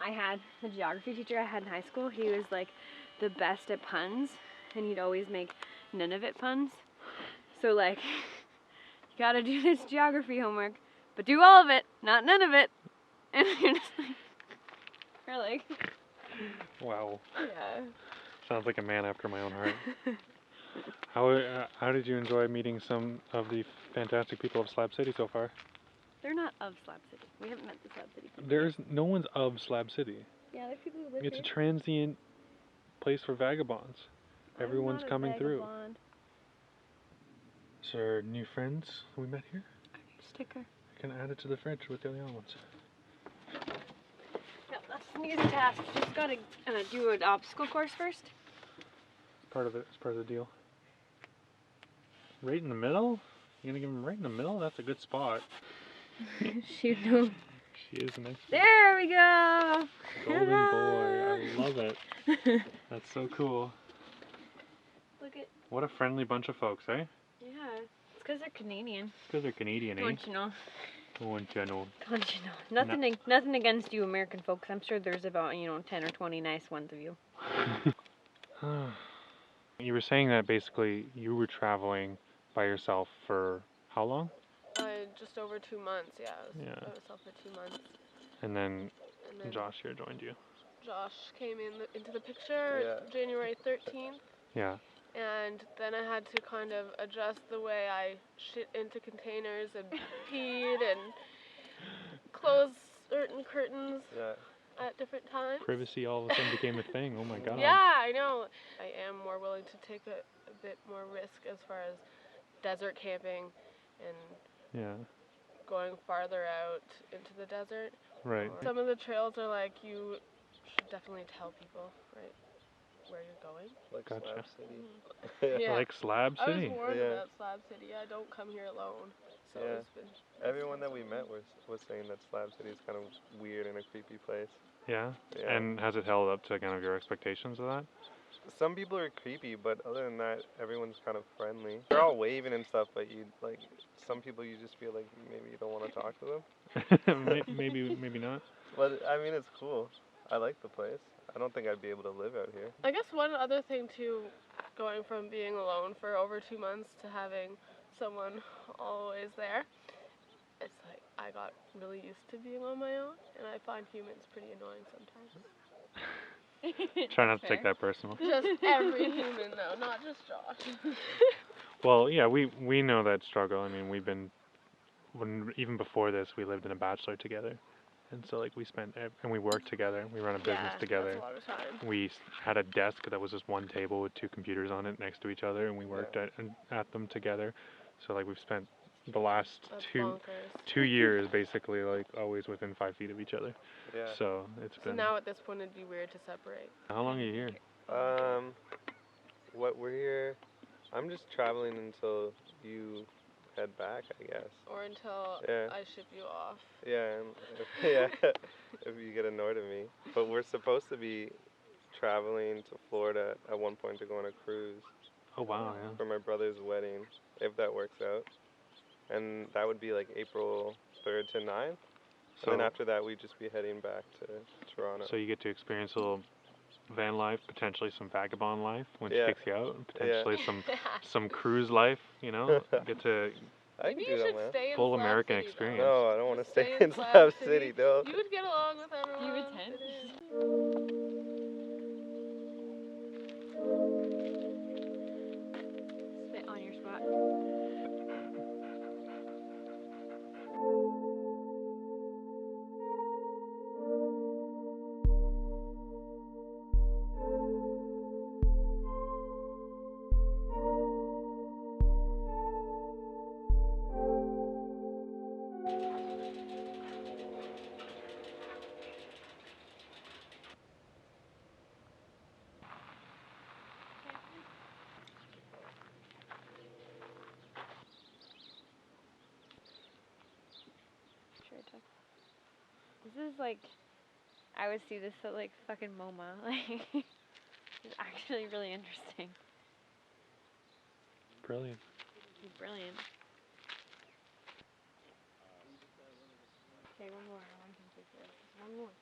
I had the geography teacher I had in high school. He was like the best at puns, and he'd always make none of it puns. So like, you gotta do this geography homework, but do all of it, not none of it. And you're just like, we're like, wow. yeah. Sounds like a man after my own heart. How did you enjoy meeting some of the fantastic people of Slab City so far? They're not of Slab City. We haven't met the Slab City people. There's no one's of Slab City. Yeah, there's people who live It's here. a transient place for vagabonds. Everyone's coming through. So our new friends we met here? Sticker. I can add it to the fridge with the other ones. Yep, that's an easy task. Just gotta do an obstacle course first. Part of it. It's part of the deal. Right in the middle? You're gonna give him right in the middle? That's a good spot. Shoot him. She is an expert. There we go! Golden boy. I love it. That's so cool. Look at... What a friendly bunch of folks, eh? Yeah. It's because they're Canadian. It's because they're Canadian, eh? Don't you know? Don't you know? Don't you know? Nothing against you American folks. I'm sure there's about, 10 or 20 nice ones of you. You were saying that basically you were traveling by yourself for how long? Just over 2 months, yeah. I was by myself for 2 months. And then Josh here joined you. Josh came into the picture January 13th. Yeah. And then I had to kind of adjust the way I shit into containers and peed and close certain curtains at different times. Privacy all of a sudden became a thing. Oh my god. Yeah, I know. I am more willing to take a bit more risk as far as desert camping and going farther out into the desert. Right. Some of the trails are like, you should definitely tell people, right, where you're going. Like Slab City. Yeah. Like Slab City? I was warned about Slab City. I don't come here alone. So it's been... Everyone that we met was saying that Slab City is kind of weird and a creepy place. Yeah? And has it held up to kind of your expectations of that? Some people are creepy, but other than that, everyone's kind of friendly. They're all waving and stuff, but some people you just feel like maybe you don't want to talk to them. maybe not. But I mean, it's cool. I like the place. I don't think I'd be able to live out here. I guess one other thing too, going from being alone for over 2 months to having someone always there, it's like I got really used to being on my own, and I find humans pretty annoying sometimes. Try not to take that personal. Just every human though, not just Josh. Well, yeah, we know that struggle. I mean, even before this, we lived in a bachelor together. And so, like, and we worked together. We run a business together. That's a lot of time. We had a desk that was just one table with 2 computers on it next to each other, and we worked at them together. So, like, we've spent the last two years basically, like, always within 5 feet of each other. Yeah. So it's been. So now at this point, it'd be weird to separate. How long are you here? We're here. I'm just traveling until you head back, I guess. Or until I ship you off. Yeah, if you get annoyed at me. But we're supposed to be traveling to Florida at one point to go on a cruise. Oh wow, yeah. For my brother's wedding, if that works out. And that would be like April 3rd to 9th. So and then after that, we'd just be heading back to Toronto. So you get to experience a little van life, potentially some vagabond life when she kicks you out, and potentially some cruise life, Get to Maybe you should stay in full Slab American City, experience. No, I don't want to stay in Slab City, though. You would get along with everyone. You would tend. Spit on your spot. This is like, I would see this at like fucking MoMA. Like, it's actually really interesting. Brilliant. Brilliant. Okay, one more. I want to take this. One more.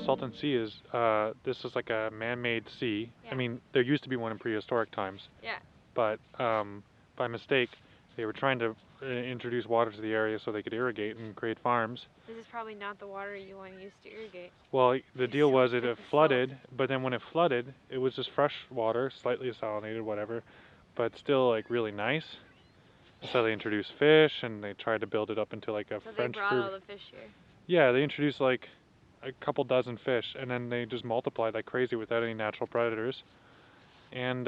Salton Sea is, this is like a man-made sea. Yeah. I mean, there used to be one in prehistoric times. Yeah. But by mistake, they were trying to introduce water to the area so they could irrigate and create farms. This is probably not the water you want to use to irrigate. Well, the It's deal so was it thick had with flooded, but then when it flooded, it was just fresh water, slightly desalinated, whatever, but still like really nice. So they introduced fish, and they tried to build it up into like a So French they brought fruit. all the fish here. Yeah, they introduced like a couple dozen fish, and then they just multiplied like crazy without any natural predators. And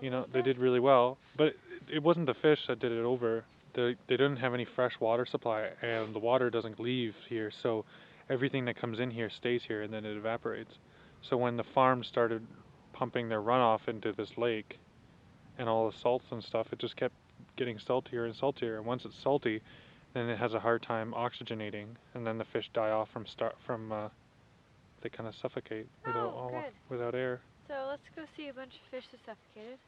you know, they did really well, but it wasn't the fish that did it over. They didn't have any fresh water supply, and the water doesn't leave here, so everything that comes in here stays here, and then it evaporates. So when the farm started pumping their runoff into this lake and all the salts and stuff, it just kept getting saltier and saltier, and once it's salty, then it has a hard time oxygenating, and then the fish die off they kind of suffocate without air. So let's go see a bunch of fish that suffocated.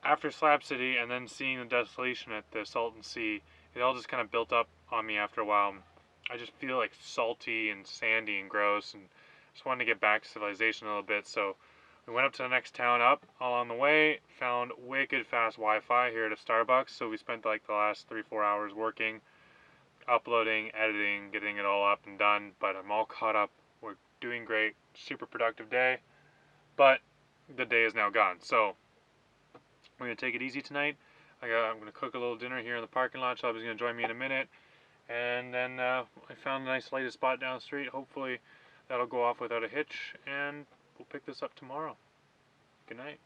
After Slab City and then seeing the desolation at the Salton Sea, it all just kind of built up on me after a while. I just feel like salty and sandy and gross, and just wanted to get back to civilization a little bit. So we went up to the next town up. Along the way, found wicked fast Wi-Fi here at a Starbucks. So we spent like the last 3-4 hours working, uploading, editing, getting it all up and done. But I'm all caught up. We're doing great. Super productive day. But the day is now gone. So we're going to take it easy tonight. I'm going to cook a little dinner here in the parking lot. Shelby's going to join me in a minute. And then I found a nice lighted spot down the street. Hopefully that'll go off without a hitch. And we'll pick this up tomorrow. Good night.